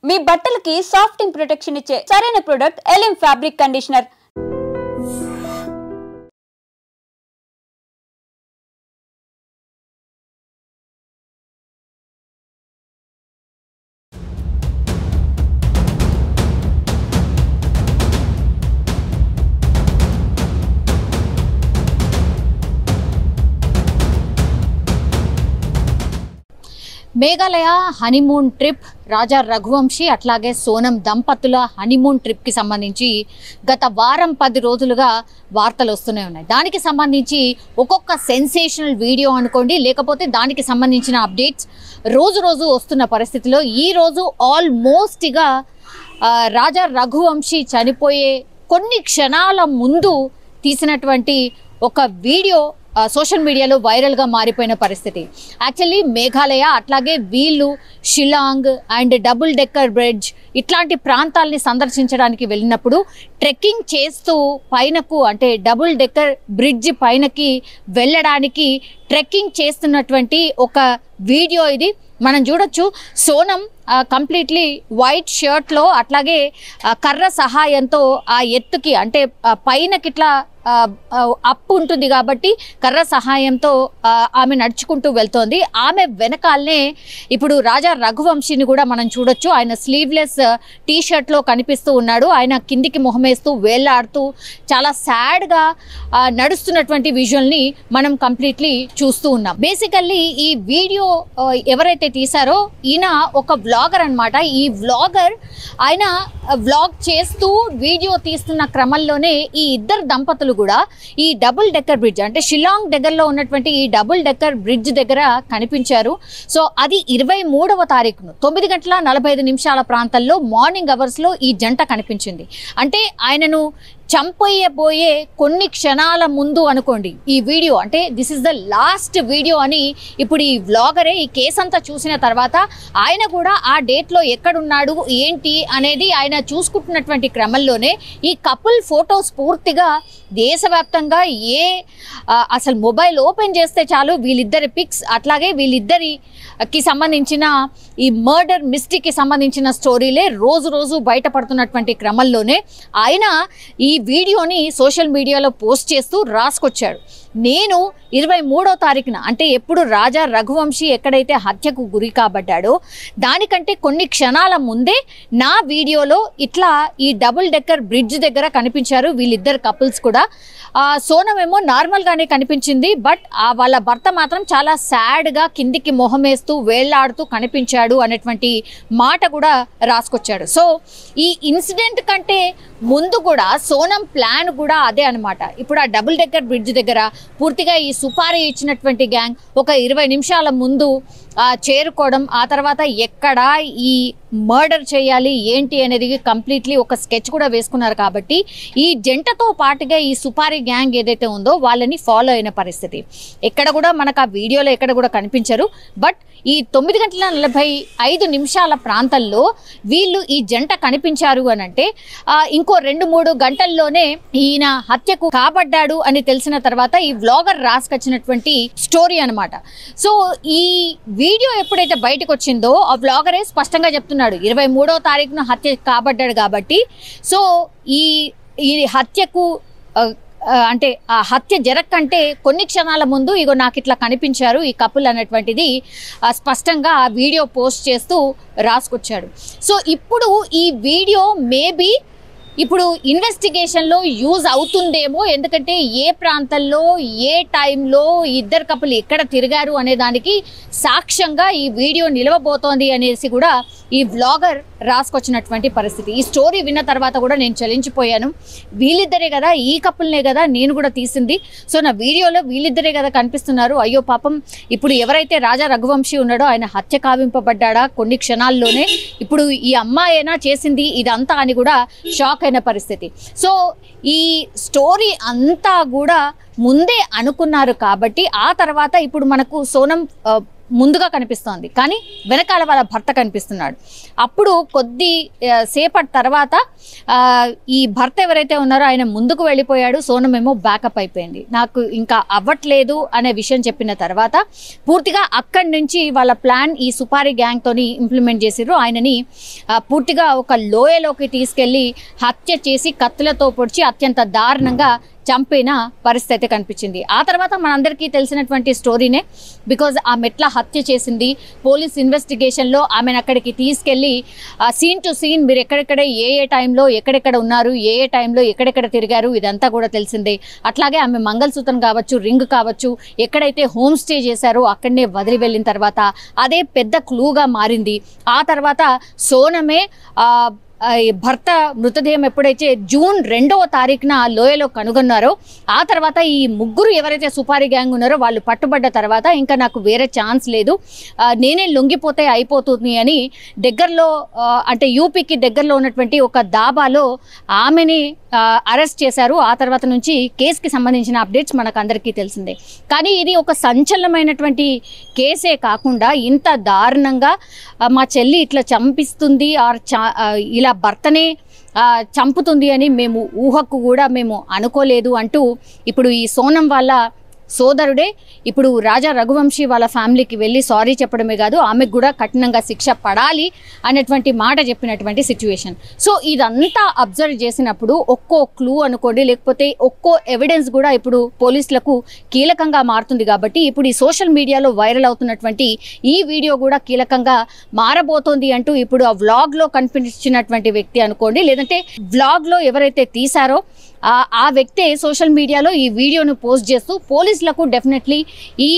మీ బట్టలకి సాఫ్టింగ్ ప్రొటెక్షన్ ఇచ్చే సరైన ప్రొడక్ట్ ఎలిమ్ fabric conditioner. Meghalaya honeymoon trip Raja Raghuvanshi అట్లాగే సోనం దంపతుల హనీమూన్ ట్రిప్కి సంబంధించి గత వారం 10 రోజులుగా వార్తలు వస్తూనే ఉన్నాయి. దానికి సంబంధించి ఒక్కొక్క సెన్సేషనల్ వీడియో అనుకోండి, లేకపోతే దానికి సంబంధించిన అప్డేట్స్ రోజు రోజు వస్తున్న పరిస్థితిలో ఈరోజు ఆల్మోస్ట్గా రాజా రఘువంశీ చనిపోయే కొన్ని క్షణాల ముందు తీసినటువంటి ఒక వీడియో సోషల్ మీడియాలో వైరల్గా మారిపోయిన పరిస్థితి. యాక్చువల్లీ మేఘాలయ అట్లాగే వీళ్ళు Shillong and double decker bridge ఇట్లాంటి ప్రాంతాలని సందర్శించడానికి వెళ్ళినప్పుడు ట్రెక్కింగ్ చేస్తూ పైనకు అంటే డబుల్ డెక్కర్ బ్రిడ్జ్ పైనకి వెళ్ళడానికి ట్రెక్కింగ్ చేస్తున్నటువంటి ఒక వీడియో ఇది. మనం చూడొచ్చు సోనం కంప్లీట్లీ వైట్ షర్ట్లో అట్లాగే కర్ర సహాయంతో ఆ ఎత్తుకి అంటే పైనకి ఇట్లా అప్పు ఉంటుంది కాబట్టి కర్ర సహాయంతో ఆమె నడుచుకుంటూ వెళ్తోంది. ఆమె వెనకాలనే ఇప్పుడు రాజా రఘువంశీని కూడా మనం చూడొచ్చు. ఆయన స్లీవ్లెస్ టీ షర్ట్లో కనిపిస్తూ ఉన్నాడు. ఆయన కిందికి మొహమేస్తూ వేళ్లాడుతూ చాలా సాడ్గా నడుస్తున్నటువంటి విజువల్ని మనం కంప్లీట్లీ చూస్తూ ఉన్నాం. బేసికల్లీ ఈ వీడియో ఎవరైతే తీశారో ఈయన ఒక వ్లాగర్ అనమాట. ఈ వ్లాగర్ ఆయన వ్లాగ్ చేస్తూ వీడియో తీస్తున్న క్రమంలోనే ఈ ఇద్దరు దంపతులు కూడా ఈ డబుల్ డెక్కర్ బ్రిడ్జ్ అంటే షిలాంగ్ దగ్గరలో ఉన్నటువంటి ఈ డబుల్ డెక్కర్ బ్రిడ్జ్ దగ్గర కనిపించారు. సో అది 23వ తారీఖును 9:45 ప్రాంతాల్లో మార్నింగ్ అవర్స్లో ఈ జంట కనిపించింది. అంటే ఆయనను చంపేయబోయే కొన్ని క్షణాల ముందు అనుకోండి ఈ వీడియో. అంటే this is the last video అని ఇప్పుడు ఈ వ్లాగరే ఈ కేసు అంతా చూసిన తర్వాత ఆయన కూడా ఆ డేట్లో ఎక్కడున్నాడు ఏంటి అనేది ఆయన చూసుకుంటున్నటువంటి క్రమంలోనే ఈ కపుల్ ఫొటోస్ పూర్తిగా దేశవ్యాప్తంగా అసలు మొబైల్ ఓపెన్ చేస్తే చాలు వీళ్ళిద్దరి పిక్స్ అట్లాగే వీళ్ళిద్దరికి సంబంధించిన ఈ మర్డర్ మిస్టరీకి సంబంధించిన స్టోరీలే రోజు రోజు బయటపడుతున్నటువంటి క్రమంలోనే ఆయన ఈ వీడియోని సోషల్ మీడియాలో పోస్ట్ చేస్తూ రాసుకొచ్చాడు. నేను 23వ తారీఖున అంటే ఎప్పుడు రాజా రఘువంశీ ఎక్కడైతే హత్యకు గురి కాబడ్డాడో దానికంటే కొన్ని క్షణాల ముందే నా వీడియోలో ఇట్లా ఈ డబుల్ డెక్కర్ బ్రిడ్జ్ దగ్గర కనిపించారు వీళ్ళిద్దరు కపుల్స్ కూడా. సోనమేమో నార్మల్గానే కనిపించింది, బట్ వాళ్ళ భర్త మాత్రం చాలా సాడ్గా కిందికి మొహమేస్తూ వేళ్లాడుతూ కనిపించాడు అనేటువంటి మాట కూడా రాసుకొచ్చాడు. సో ఈ ఇన్సిడెంట్ కంటే ముందు కూడా సోనం ప్లాన్ కూడా అదే అనమాట. ఇప్పుడు ఆ డబుల్ డెక్కర్ బ్రిడ్జ్ దగ్గర పూర్తిగా ఈ సుపారీ ఇచ్చినటువంటి గ్యాంగ్ ఒక 20 నిమిషాల ముందు చేరుకోవడం, ఆ తర్వాత ఎక్కడ ఈ మర్డర్ చేయాలి ఏంటి అనేది కంప్లీట్లీ ఒక స్కెచ్ కూడా వేసుకున్నారు. కాబట్టి ఈ జంటతో పాటుగా ఈ సుపారీ గ్యాంగ్ ఏదైతే ఉందో వాళ్ళని ఫాలో అయిన పరిస్థితి ఎక్కడ కూడా మనకు ఆ వీడియోలో ఎక్కడ కూడా కనిపించరు. బట్ ఈ 9:45 ప్రాంతంలో వీళ్ళు ఈ జంట కనిపించారు అని అంటే ఇంకో 2-3 గంటల్లోనే ఈయన హత్యకు కాబడ్డాడు అని తెలిసిన తర్వాత ఈ వ్లాగర్ రాసుకొచ్చినటువంటి స్టోరీ అనమాట. సో ఈ వీడియో ఎప్పుడైతే బయటకు వచ్చిందో ఆ వ్లాగరే స్పష్టంగా చెప్తున్నాడు 23వ తారీఖున హత్య కాబడ్డాడు కాబట్టి. సో ఈ హత్యకు అంటే ఆ హత్య జరగకంటే కొన్ని క్షణాల ముందు ఇగో నాకు ఇట్లా కనిపించారు ఈ కపుల్ అనేటువంటిది స్పష్టంగా ఆ వీడియో పోస్ట్ చేస్తూ రాసుకొచ్చాడు. సో ఇప్పుడు ఈ వీడియో మేబీ ఇప్పుడు ఇన్వెస్టిగేషన్లో యూజ్ అవుతుందేమో, ఎందుకంటే ఏ ప్రాంతంలో ఏ టైంలో ఇద్దరు కపుల్ ఎక్కడ తిరిగారు అనే దానికి సాక్ష్యంగా ఈ వీడియో నిలవబోతోంది అనేసి కూడా ఈ వ్లాగర్ రాసుకొచ్చినటువంటి పరిస్థితి. ఈ స్టోరీ విన్న తర్వాత కూడా నేను చలించిపోయాను. వీళ్ళిద్దరే కదా, ఈ కపుల్నే కదా నేను కూడా తీసింది. సో నా వీడియోలో వీళ్ళిద్దరే కదా కనిపిస్తున్నారు. అయ్యో పాపం ఇప్పుడు ఎవరైతే రాజా రఘువంశీ ఉన్నాడో ఆయన హత్య కావింపబడ్డా కొన్ని క్షణాల్లోనే, ఇప్పుడు ఈ అమ్మాయినా చేసింది ఇదంతా అని కూడా షాక్ అయిన పరిస్థితి. సో ఈ స్టోరీ అంతా కూడా ముందే అనుకున్నారు కాబట్టి ఆ తర్వాత ఇప్పుడు మనకు సోనం ముందుగా కనిపిస్తోంది, కానీ వెనకాల వాళ్ళ భర్త కనిపిస్తున్నాడు. అప్పుడు కొద్ది సేపటి తర్వాత ఈ భర్త ఎవరైతే ఉన్నారో ఆయన ముందుకు వెళ్ళిపోయాడు, సోనం ఏమో బ్యాకప్ అయిపోయింది. నాకు ఇంకా అవ్వట్లేదు అనే విషయం చెప్పిన తర్వాత పూర్తిగా అక్కడి నుంచి వాళ్ళ ప్లాన్ ఈ సుపారీ గ్యాంగ్తోని ఇంప్లిమెంట్ చేసిర్రు. ఆయనని పూర్తిగా ఒక లోయలోకి తీసుకెళ్లి హత్య చేసి కత్తులతో పొడిచి అత్యంత దారుణంగా చంపిన పరిస్థితి కనిపించింది. ఆ తర్వాత మనందరికీ తెలిసినటువంటి స్టోరీనే. బికాజ్ ఆమె ఎట్లా హత్య చేసింది, పోలీస్ ఇన్వెస్టిగేషన్లో ఆమెను అక్కడికి తీసుకెళ్ళి సీన్ టు సీన్ మీరు ఎక్కడెక్కడ ఏ టైంలో ఎక్కడెక్కడ ఉన్నారు, ఏ టైంలో ఎక్కడెక్కడ తిరిగారు, ఇదంతా కూడా తెలిసిందే. అట్లాగే ఆమె మంగళసూత్రం కావచ్చు, రింగ్ కావచ్చు, ఎక్కడైతే హోమ్ స్టే చేశారో అక్కడనే వదిలి వెళ్ళిన తర్వాత అదే పెద్ద క్లూగా మారింది. ఆ తర్వాత సోనమే భర్త మృతదేహం ఎప్పుడైతే జూన్ 2వ తారీఖున లోయలో కనుగొన్నారో ఆ తర్వాత ఈ ముగ్గురు ఎవరైతే సుపారీ గ్యాంగ్ ఉన్నారో వాళ్ళు పట్టుబడ్డ తర్వాత ఇంకా నాకు వేరే ఛాన్స్ లేదు, నేనే లొంగిపోతే అయిపోతుంది అని దగ్గరలో అంటే యూపీకి దగ్గరలో ఉన్నటువంటి ఒక దాబాలో ఆమెని అరెస్ట్ చేశారు. ఆ తర్వాత నుంచి కేసుకి సంబంధించిన అప్డేట్స్ మనకు అందరికీ తెలిసిందే. కానీ ఇది ఒక సంచలనమైనటువంటి కేసే కాకుండా ఇంత దారుణంగా మా చెల్లి ఇట్లా చంపిస్తుంది ఇలా భర్తనే చంపుతుంది అని మేము ఊహకు కూడా మేము అనుకోలేదు అంటూ ఇప్పుడు ఈ సోనం వాళ్ళ సోదరుడే ఇప్పుడు రాజా రఘువంశీ వాళ్ళ ఫ్యామిలీకి వెళ్ళి సారీ చెప్పడమే కాదు ఆమెకు కూడా కఠినంగా శిక్ష పడాలి అనేటువంటి మాట చెప్పినటువంటి సిచ్యువేషన్. సో ఇదంతా అబ్జర్వ్ చేసినప్పుడు ఒక్కో క్లూ అనుకోండి, లేకపోతే ఒక్కో ఎవిడెన్స్ కూడా ఇప్పుడు పోలీసులకు కీలకంగా మారుతుంది. కాబట్టి ఇప్పుడు ఈ సోషల్ మీడియాలో వైరల్ అవుతున్నటువంటి ఈ వీడియో కూడా కీలకంగా మారబోతోంది అంటూ ఇప్పుడు ఆ వ్లాగ్లో కనిపించినటువంటి వ్యక్తి అనుకోండి, లేదంటే వ్లాగ్లో ఎవరైతే తీశారో ఆ వ్యక్తే సోషల్ మీడియాలో ఈ వీడియోను పోస్ట్ చేస్తూ పోలీసులకు డెఫినెట్లీ ఈ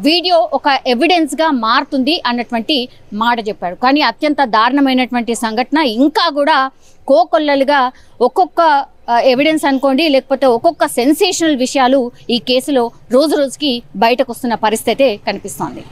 వీడియో ఒక ఎవిడెన్స్గా మారుతుంది అన్నటువంటి మాట చెప్పాడు. కానీ అత్యంత దారుణమైనటువంటి సంఘటన ఇంకా కూడా కోకొల్లలుగా ఒక్కొక్క ఎవిడెన్స్ అనుకోండి, లేకపోతే ఒక్కొక్క సెన్సేషనల్ విషయాలు ఈ కేసులో రోజు రోజుకి బయటకు వస్తున్న పరిస్థితే కనిపిస్తోంది.